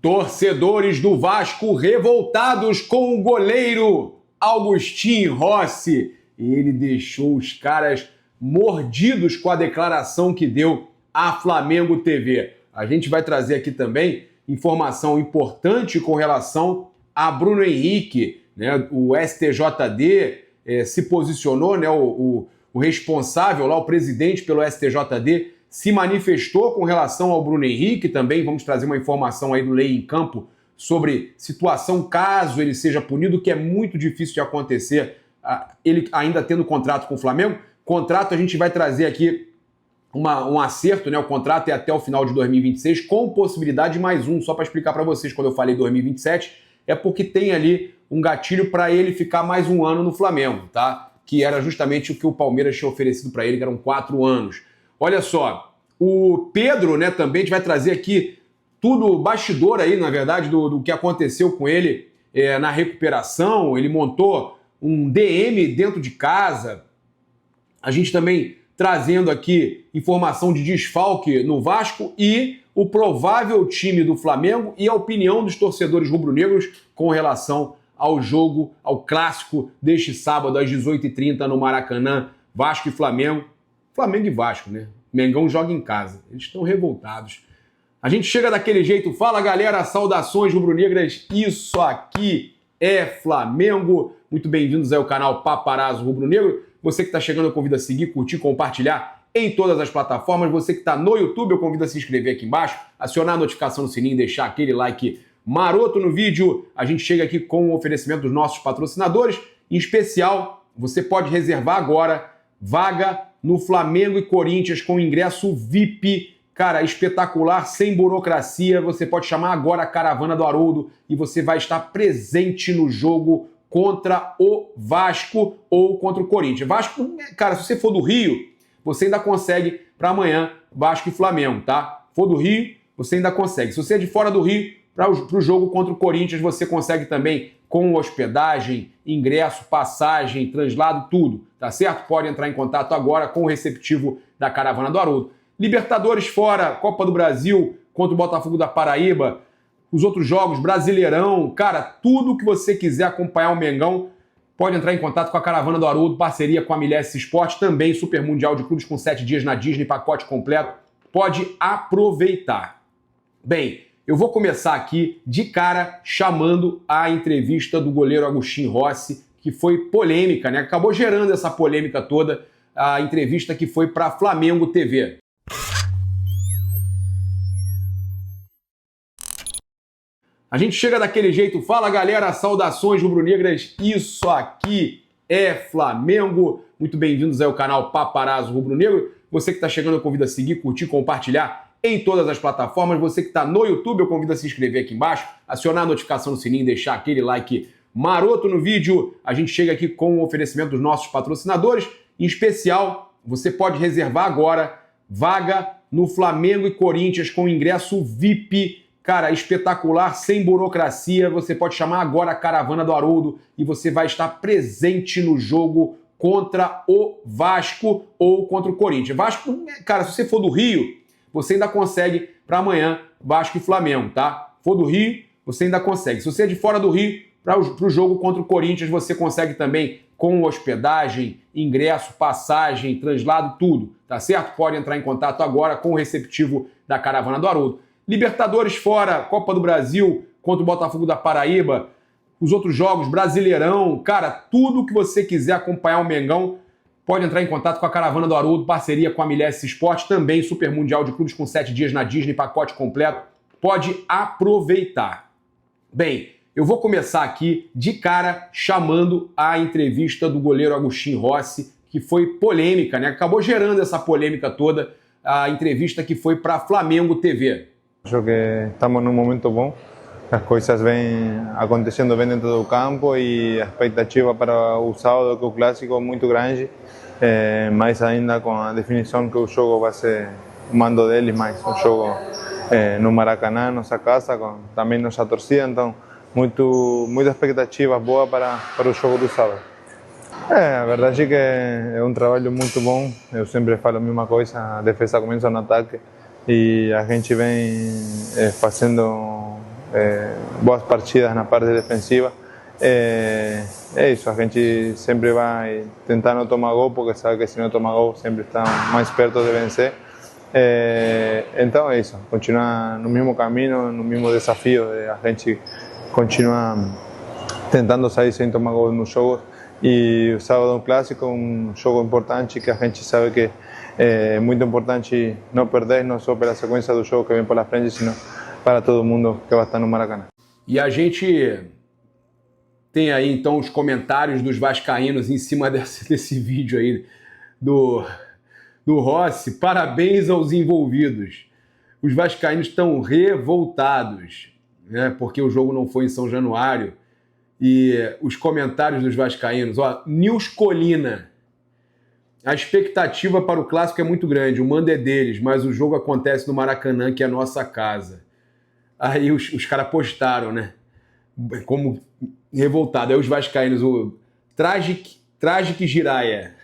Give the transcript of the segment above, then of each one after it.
Torcedores do Vasco revoltados com o goleiro Agustin Rossi. Ele deixou os caras mordidos com a declaração que deu à Flamengo TV. A gente vai trazer aqui também informação importante com relação a Bruno Henrique, né? O STJD se posicionou, né? O responsável lá, o presidente pelo STJD, se manifestou com relação ao Bruno Henrique. Também vamos trazer uma informação aí do Lei em Campo sobre situação caso ele seja punido, que é muito difícil de acontecer, ele ainda tendo contrato com o Flamengo. Contrato, a gente vai trazer aqui um acerto, né? O contrato é até o final de 2026, com possibilidade de mais um. Só para explicar para vocês, quando eu falei 2027, é porque tem ali um gatilho para ele ficar mais um ano no Flamengo, tá? Que era justamente o que o Palmeiras tinha oferecido para ele, que eram 4 anos. Olha só, o Pedro, né, também a gente vai trazer aqui tudo bastidor aí, na verdade, do que aconteceu com ele na recuperação. Ele montou um DM dentro de casa. A gente também trazendo aqui informação de desfalque no Vasco e o provável time do Flamengo e a opinião dos torcedores rubro-negros com relação ao jogo, ao clássico deste sábado às 18h30 no Maracanã, Vasco e Flamengo. Flamengo e Vasco, né? Mengão joga em casa. Eles estão revoltados. A gente chega daquele jeito. Fala, galera, saudações rubro-negras. Isso aqui é Flamengo. Muito bem-vindos ao canal Paparazzo Rubro-Negro. Você que está chegando, eu convido a seguir, curtir, compartilhar em todas as plataformas. Você que está no YouTube, eu convido a se inscrever aqui embaixo, acionar a notificação no sininho, deixar aquele like maroto no vídeo. A gente chega aqui com o oferecimento dos nossos patrocinadores. Em especial, você pode reservar agora vaga no Flamengo e Corinthians com ingresso VIP, cara, espetacular, sem burocracia. Você pode chamar agora a Caravana do Haroldo e você vai estar presente no jogo contra o Vasco ou contra o Corinthians. Vasco, cara, se você for do Rio, você ainda consegue para amanhã Vasco e Flamengo, tá? For do Rio, você ainda consegue. Se você é de fora do Rio, para o jogo contra o Corinthians, você consegue também com hospedagem, ingresso, passagem, translado, tudo, tá certo? Pode entrar em contato agora com o receptivo da Caravana do Haroldo. Libertadores fora, Copa do Brasil contra o Botafogo da Paraíba, os outros jogos, Brasileirão, cara, tudo que você quiser acompanhar o Mengão, pode entrar em contato com a Caravana do Haroldo, parceria com a Milés Esporte, também Super Mundial de Clubes com 7 dias na Disney, pacote completo, pode aproveitar. Bem, eu vou começar aqui de cara chamando a entrevista do goleiro Agustin Rossi, que foi polêmica, né? Acabou gerando essa polêmica toda, a entrevista que foi para Flamengo TV. A gente chega daquele jeito. Fala, galera, saudações rubro-negras. Isso aqui é Flamengo. Muito bem-vindos ao canal Paparazzo Rubro-Negro. Você que está chegando, eu convido a seguir, curtir, compartilhar em todas as plataformas. Você que está no YouTube, eu convido a se inscrever aqui embaixo, acionar a notificação no sininho, deixar aquele like maroto no vídeo. A gente chega aqui com o oferecimento dos nossos patrocinadores. Em especial, você pode reservar agora vaga no Flamengo e Corinthians com ingresso VIP, cara, espetacular, sem burocracia. Você pode chamar agora a Caravana do Haroldo e você vai estar presente no jogo contra o Vasco ou contra o Corinthians. Vasco, cara, se você for do Rio, você ainda consegue para amanhã Vasco e Flamengo, tá? For do Rio, você ainda consegue. Se você é de fora do Rio, para o jogo contra o Corinthians, você consegue também com hospedagem, ingresso, passagem, translado, tudo, tá certo? Pode entrar em contato agora com o receptivo da Caravana do Haroldo. Libertadores fora, Copa do Brasil contra o Botafogo da Paraíba, os outros jogos, Brasileirão, cara, tudo que você quiser acompanhar o Mengão, pode entrar em contato com a Caravana do Haroldo, parceria com a Milés Esporte, também Super Mundial de Clubes com 7 dias na Disney, pacote completo, pode aproveitar. Bem, eu vou começar aqui de cara chamando a entrevista do goleiro Agustin Rossi, que foi polêmica, né? Acabou gerando essa polêmica toda, a entrevista que foi para Flamengo TV. Acho que estamos num momento bom, as coisas vêm acontecendo bem dentro do campo e a expectativa para o sábado, que é o clássico, é muito grande, mais ainda com a definição que o jogo vai ser o mando deles, mais um jogo no Maracanã, nossa casa, com também nossa torcida, então muita expectativa boa para o jogo do sábado. A verdade é que é um trabalho muito bom, eu sempre falo a mesma coisa, a defesa começa no ataque, e a gente vem fazendo boas partidas na parte defensiva. É isso, a gente sempre vai tentar não tomar gol, porque sabe que se não tomar gol sempre está mais perto de vencer. Então é isso, continuar no mesmo caminho, no mesmo desafio, a gente continuar tentando sair sem tomar gol nos jogos. E o sábado é um clássico, um jogo importante que a gente sabe que é muito importante não perder, não só pela sequência do jogo que vem pela frente, sino para todo mundo que vai estar no Maracanã. E a gente tem aí então os comentários dos vascaínos em cima desse vídeo aí do Rossi. Parabéns aos envolvidos. Os vascaínos estão revoltados, né, porque o jogo não foi em São Januário. E os comentários dos vascaínos, Nils Colina: a expectativa para o clássico é muito grande, o mando é deles, mas o jogo acontece no Maracanã, que é a nossa casa. Aí os caras postaram, né, como revoltado. Aí os vascaínos, o Tragic Jiraya,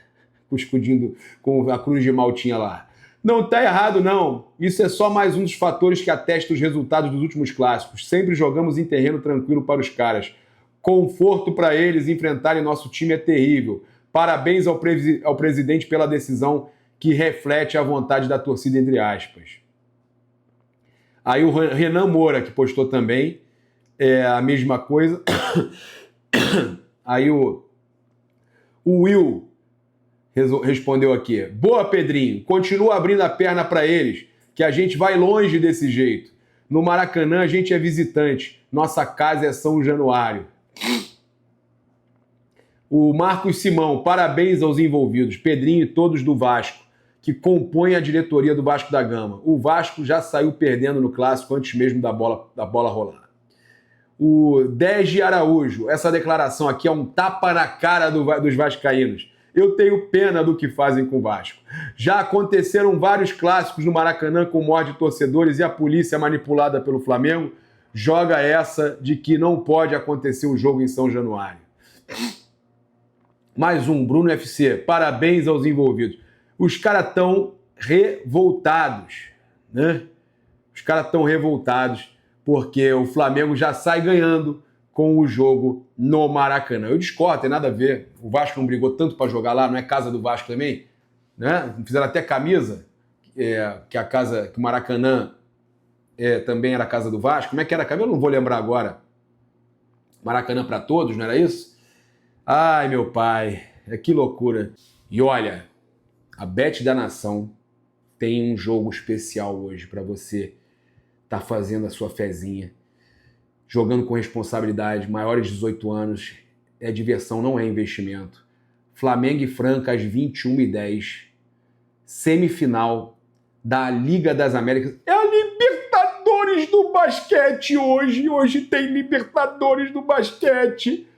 com o escudinho, com a cruz de Maltinha lá: não tá errado não, isso é só mais um dos fatores que atesta os resultados dos últimos clássicos. Sempre jogamos em terreno tranquilo para os caras. Conforto para eles enfrentarem nosso time é terrível. Parabéns ao presidente pela decisão que reflete a vontade da torcida, entre aspas. Aí o Renan Moura, que postou também a mesma coisa. Aí o Will respondeu aqui: boa, Pedrinho, continua abrindo a perna para eles, que a gente vai longe desse jeito. No Maracanã a gente é visitante, nossa casa é São Januário. O Marcos Simão: parabéns aos envolvidos, Pedrinho e todos do Vasco, que compõem a diretoria do Vasco da Gama. O Vasco já saiu perdendo no clássico antes mesmo da bola rolar. O Dege Araújo: essa declaração aqui é um tapa na cara dos vascaínos. Eu tenho pena do que fazem com o Vasco. Já aconteceram vários clássicos no Maracanã com morte de torcedores e a polícia manipulada pelo Flamengo. Joga essa de que não pode acontecer um jogo em São Januário. Mais um, Bruno FC: parabéns aos envolvidos. Os caras estão revoltados, né? Os caras estão revoltados porque o Flamengo já sai ganhando com o jogo no Maracanã. Eu discordo, tem nada a ver. O Vasco não brigou tanto para jogar lá, não é casa do Vasco também, né? Fizeram até camisa, que a casa, que o Maracanã também era a casa do Vasco. Como é que era a camisa? Eu não vou lembrar agora. Maracanã para todos, não era isso? Ai, meu pai, que loucura. E olha, a Bet da Nação tem um jogo especial hoje para você estar fazendo a sua fezinha, jogando com responsabilidade, maiores de 18 anos, é diversão, não é investimento. Flamengo e Franca às 21h10, semifinal da Liga das Américas. É a Libertadores do basquete hoje tem Libertadores do basquete.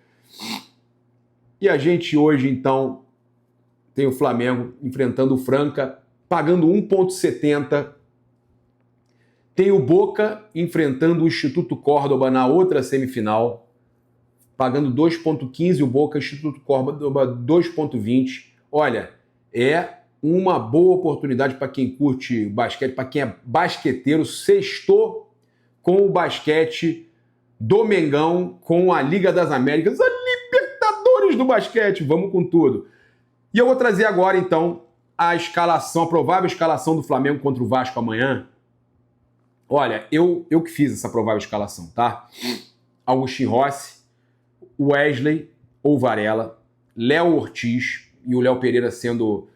E a gente hoje, então, tem o Flamengo enfrentando o Franca, pagando 1,70. Tem o Boca enfrentando o Instituto Córdoba na outra semifinal, pagando 2,15. O Boca, Instituto Córdoba, 2,20. Olha, é uma boa oportunidade para quem curte basquete, para quem é basqueteiro. Sextou com o basquete do Mengão, com a Liga das Américas, a Libertadores do basquete. Vamos com tudo. E eu vou trazer agora, então, a escalação, a provável escalação do Flamengo contra o Vasco amanhã. Olha, eu que fiz essa provável escalação, tá? Agustinho Rossi, Wesley ou Varela, Léo Ortiz, e o Léo Pereira sendo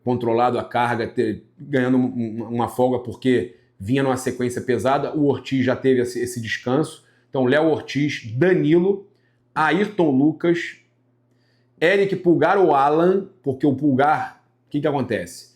controlado a carga, ganhando uma folga porque vinha numa sequência pesada. O Ortiz já teve esse descanso. Então, Léo Ortiz, Danilo, Ayrton Lucas, Eric Pulgar ou Alan, porque o Pulgar, o que acontece?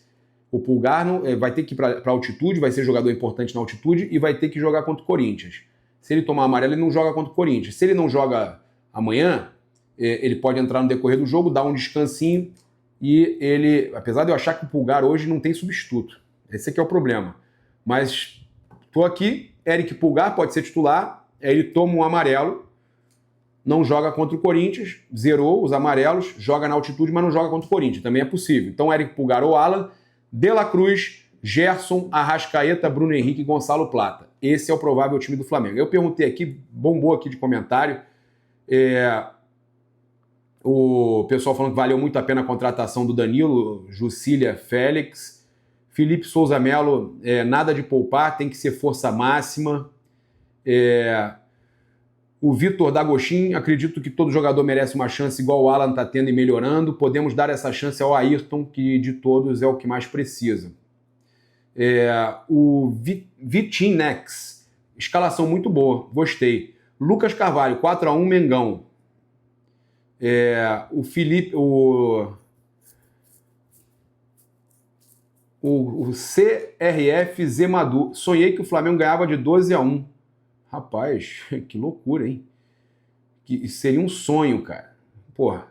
O Pulgar vai ter que ir para altitude, vai ser jogador importante na altitude e vai ter que jogar contra o Corinthians. Se ele tomar amarelo, ele não joga contra o Corinthians. Se ele não joga amanhã, ele pode entrar no decorrer do jogo, dar um descansinho e ele... Apesar de eu achar que o Pulgar hoje não tem substituto. Esse aqui é o problema. Mas tô aqui, Eric Pulgar pode ser titular, ele toma um amarelo, não joga contra o Corinthians, zerou os amarelos, joga na altitude, mas não joga contra o Corinthians. Também é possível. Então, Eric Pulgar ou Alan, De La Cruz, Gerson, Arrascaeta, Bruno Henrique e Gonçalo Plata. esse é o provável time do Flamengo. Eu perguntei aqui, bombou aqui de comentário, o pessoal falando que valeu muito a pena a contratação do Danilo, Jucília, Félix, Felipe Souza Melo, nada de poupar, tem que ser força máxima. O Vitor D'Agostin, acredito que todo jogador merece uma chance igual o Alan está tendo e melhorando. Podemos dar essa chance ao Ayrton, que de todos é o que mais precisa. O Vitinex, escalação muito boa, gostei. Lucas Carvalho, 4-1 Mengão. O Felipe, o CRF Zemadu, sonhei que o Flamengo ganhava de 12-1. Rapaz, que loucura, hein? Isso seria um sonho, cara. Porra,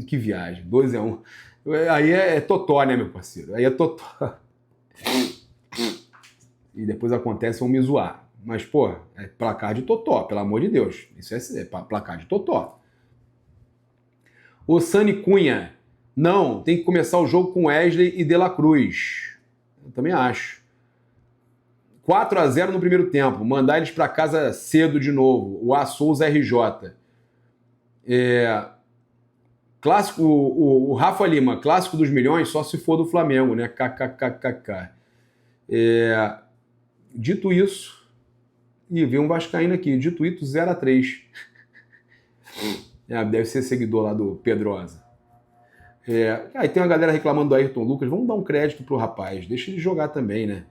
que viagem, 12-1. Aí é totó, né, meu parceiro? Aí é totó. E depois acontece, vão me zoar. Mas, pô, é placar de totó, pelo amor de Deus. Isso é placar de totó. O Sani Cunha, não, tem que começar o jogo com Wesley e De La Cruz. Eu também acho. 4-0 no primeiro tempo, mandar eles para casa cedo de novo. O A Souza RJ. Clássico, o Rafa Lima, clássico dos milhões, só se for do Flamengo, né? KKKKK. Dito isso, veio um vascaíno aqui, dito isso, 0-3. Deve ser seguidor lá do Pedrosa. Aí tem uma galera reclamando do Ayrton Lucas. Vamos dar um crédito pro rapaz. Deixa ele jogar também, né?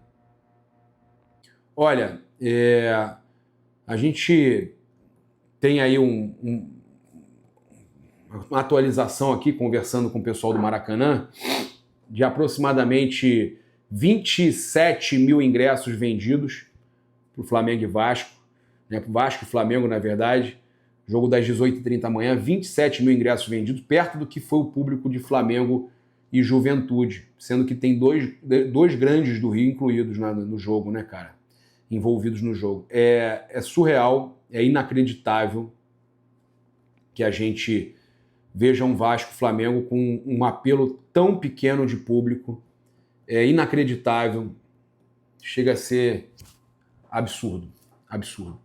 Olha, a gente tem aí uma atualização aqui, conversando com o pessoal do Maracanã, de aproximadamente 27 mil ingressos vendidos para o Flamengo e Vasco. Né? Para o Vasco e Flamengo, na verdade. Jogo das 18h30 da manhã, 27 mil ingressos vendidos, perto do que foi o público de Flamengo e Juventude, sendo que tem dois grandes do Rio incluídos no jogo, né, cara? Envolvidos no jogo. É surreal, é inacreditável que a gente veja um Vasco e Flamengo com um apelo tão pequeno de público. É inacreditável, chega a ser absurdo, absurdo.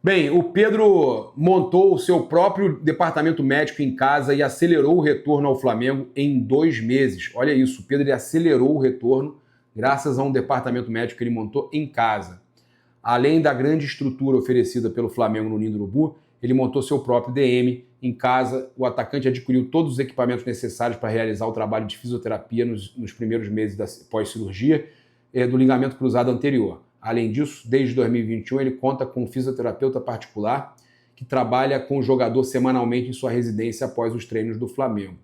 Bem, o Pedro montou o seu próprio departamento médico em casa e acelerou o retorno ao Flamengo em 2 meses. Olha isso, o Pedro acelerou o retorno graças a um departamento médico que ele montou em casa. Além da grande estrutura oferecida pelo Flamengo no Ninho do Urubu, ele montou seu próprio DM em casa. O atacante adquiriu todos os equipamentos necessários para realizar o trabalho de fisioterapia nos primeiros meses da pós-cirurgia do ligamento cruzado anterior. Além disso, desde 2021, ele conta com um fisioterapeuta particular que trabalha com o jogador semanalmente em sua residência após os treinos do Flamengo.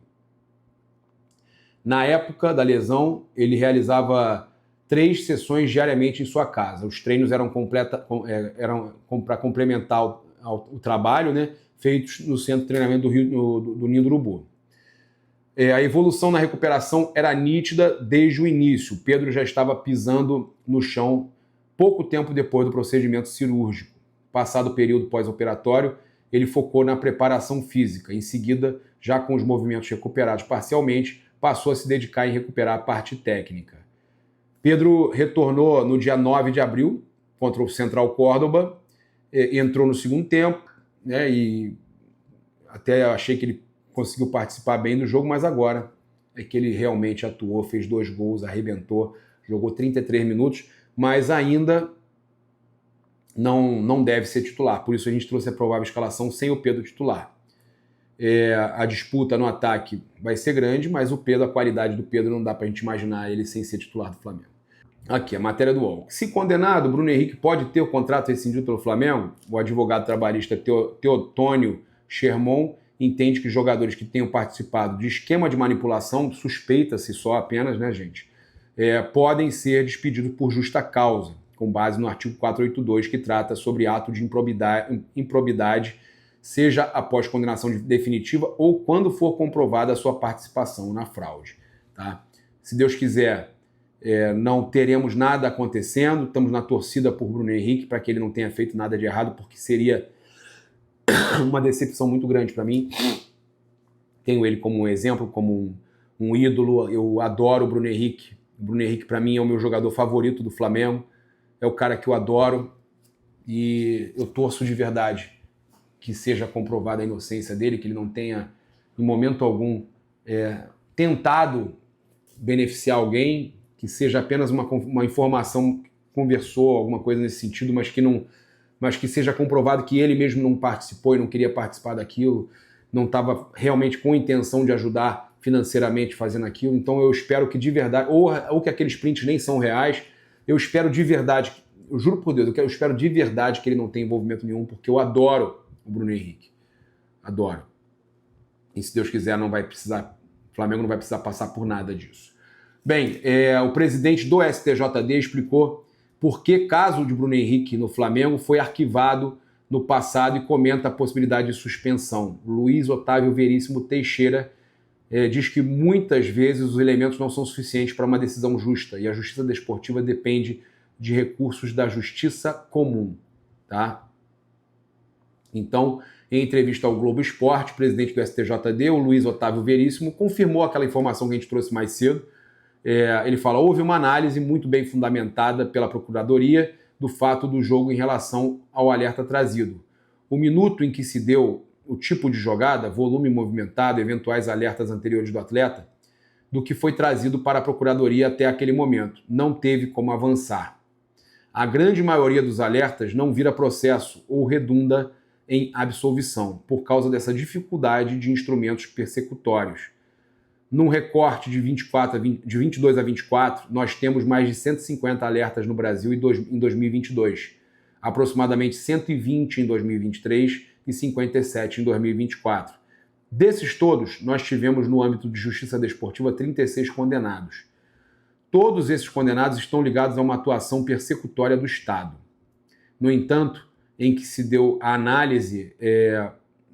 Na época da lesão, ele realizava 3 sessões diariamente em sua casa. Os treinos eram para complementar o trabalho, né, feitos no centro de treinamento do Ninho do Urubu. A evolução na recuperação era nítida desde o início. Pedro já estava pisando no chão pouco tempo depois do procedimento cirúrgico. Passado o período pós-operatório, ele focou na preparação física. Em seguida, já com os movimentos recuperados parcialmente, passou a se dedicar em recuperar a parte técnica. Pedro retornou no dia 9 de abril contra o Central Córdoba, entrou no segundo tempo, né, e até achei que ele conseguiu participar bem do jogo, mas agora é que ele realmente atuou, fez 2 gols, arrebentou, jogou 33 minutos, mas ainda não deve ser titular. Por isso a gente trouxe a provável escalação sem o Pedro titular. A disputa no ataque vai ser grande, mas o Pedro, a qualidade do Pedro, não dá para a gente imaginar ele sem ser titular do Flamengo. Aqui, a matéria do UOL. Se condenado, Bruno Henrique pode ter o contrato rescindido pelo Flamengo? O advogado trabalhista Teotônio Sherman entende que jogadores que tenham participado de esquema de manipulação, suspeita-se só apenas, né, gente, podem ser despedidos por justa causa, com base no artigo 482, que trata sobre ato de improbidade, seja após condenação definitiva ou quando for comprovada a sua participação na fraude. Tá? Se Deus quiser, não teremos nada acontecendo, estamos na torcida por Bruno Henrique, para que ele não tenha feito nada de errado, porque seria uma decepção muito grande para mim. Tenho ele como um exemplo, como um ídolo, eu adoro o Bruno Henrique. O Bruno Henrique, para mim, é o meu jogador favorito do Flamengo. é o cara que eu adoro e eu torço de verdade que seja comprovada a inocência dele, que ele não tenha, em momento algum, tentado beneficiar alguém, que seja apenas uma informação que conversou, alguma coisa nesse sentido, mas que seja comprovado que ele mesmo não participou e não queria participar daquilo, não estava realmente com intenção de ajudar financeiramente fazendo aquilo. Então eu espero que de verdade, ou que aqueles prints nem são reais, eu espero de verdade, eu juro por Deus, eu espero de verdade que ele não tenha envolvimento nenhum, porque eu adoro o Bruno Henrique. Adoro. E se Deus quiser, o Flamengo não vai precisar passar por nada disso. Bem, o presidente do STJD explicou por que o caso de Bruno Henrique no Flamengo foi arquivado no passado e comenta a possibilidade de suspensão. Luiz Otávio Veríssimo Teixeira diz que muitas vezes os elementos não são suficientes para uma decisão justa e a justiça desportiva depende de recursos da justiça comum. Tá? Então, em entrevista ao Globo Esporte, o presidente do STJD, o Luiz Otávio Veríssimo, confirmou aquela informação que a gente trouxe mais cedo. Ele fala, houve uma análise muito bem fundamentada pela Procuradoria do fato do jogo em relação ao alerta trazido. O minuto em que se deu o tipo de jogada, volume movimentado, eventuais alertas anteriores do atleta, do que foi trazido para a Procuradoria até aquele momento. Não teve como avançar. A grande maioria dos alertas não vira processo ou redunda em absolvição, por causa dessa dificuldade de instrumentos persecutórios. Num recorte de 22 a 24, nós temos mais de 150 alertas no Brasil em 2022, aproximadamente 120 em 2023 e 57 em 2024. Desses todos, nós tivemos no âmbito de justiça desportiva 36 condenados. Todos esses condenados estão ligados a uma atuação persecutória do Estado. No entanto, em que se deu a análise,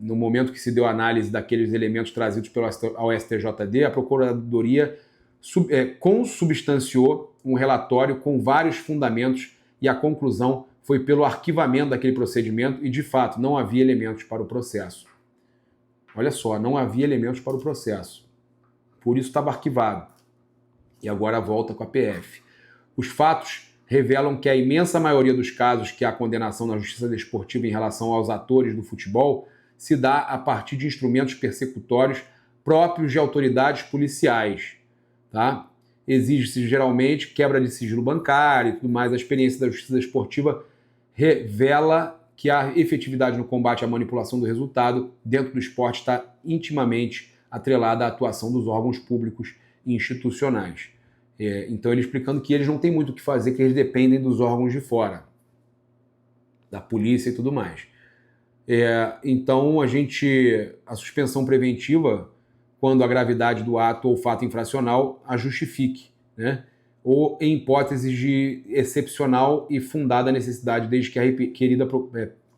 no momento que se deu a análise daqueles elementos trazidos ao STJD, a Procuradoria consubstanciou um relatório com vários fundamentos e a conclusão foi pelo arquivamento daquele procedimento e, de fato, não havia elementos para o processo. Olha só, não havia elementos para o processo. Por isso estava arquivado. E agora volta com a PF. Os fatos revelam que a imensa maioria dos casos que há condenação na justiça desportiva em relação aos atores do futebol se dá a partir de instrumentos persecutórios próprios de autoridades policiais. Tá? Exige-se geralmente quebra de sigilo bancário e tudo mais. A experiência da justiça desportiva revela que a efetividade no combate à manipulação do resultado dentro do esporte está intimamente atrelada à atuação dos órgãos públicos e institucionais. Então ele explicando que eles não têm muito o que fazer, que eles dependem dos órgãos de fora, da polícia e tudo mais. Então a suspensão preventiva, quando a gravidade do ato ou fato infracional a justifique, né? Ou em hipóteses de excepcional e fundada necessidade, desde que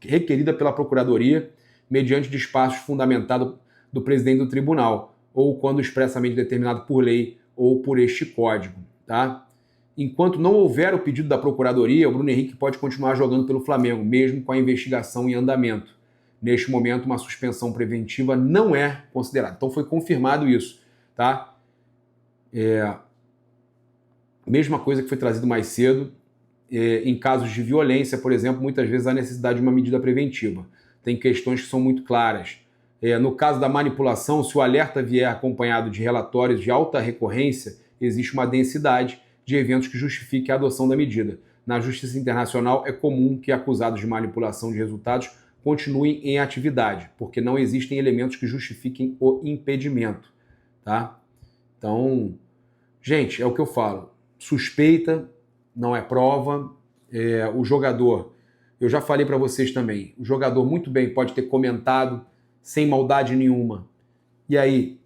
requerida pela Procuradoria, mediante despacho fundamentado do presidente do tribunal, ou quando expressamente determinado por lei ou por este código. Tá? Enquanto não houver o pedido da Procuradoria, o Bruno Henrique pode continuar jogando pelo Flamengo, mesmo com a investigação em andamento. Neste momento, uma suspensão preventiva não é considerada. Então foi confirmado isso. Tá? Mesma coisa que foi trazido mais cedo. Em casos de violência, por exemplo, muitas vezes há necessidade de uma medida preventiva. Tem questões que são muito claras. No caso da manipulação, se o alerta vier acompanhado de relatórios de alta recorrência, existe uma densidade de eventos que justifique a adoção da medida. Na justiça internacional, é comum que acusados de manipulação de resultados continuem em atividade, porque não existem elementos que justifiquem o impedimento. Tá? Então, gente, é o que eu falo. Suspeita não é prova. O jogador, eu já falei para vocês também, o jogador muito bem pode ter comentado sem maldade nenhuma. E aí,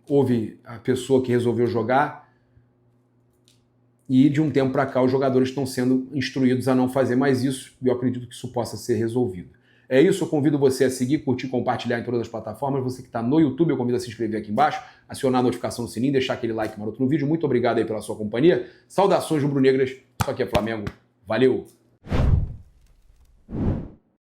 houve a pessoa que resolveu jogar e de um tempo para cá os jogadores estão sendo instruídos a não fazer mais isso e eu acredito que isso possa ser resolvido. É isso, eu convido você a seguir, curtir, compartilhar em todas as plataformas. Você que está no YouTube, eu convido a se inscrever aqui embaixo, acionar a notificação no sininho, deixar aquele like maroto no vídeo. Muito obrigado aí pela sua companhia. Saudações rubro-negras, isso aqui é Flamengo. Valeu!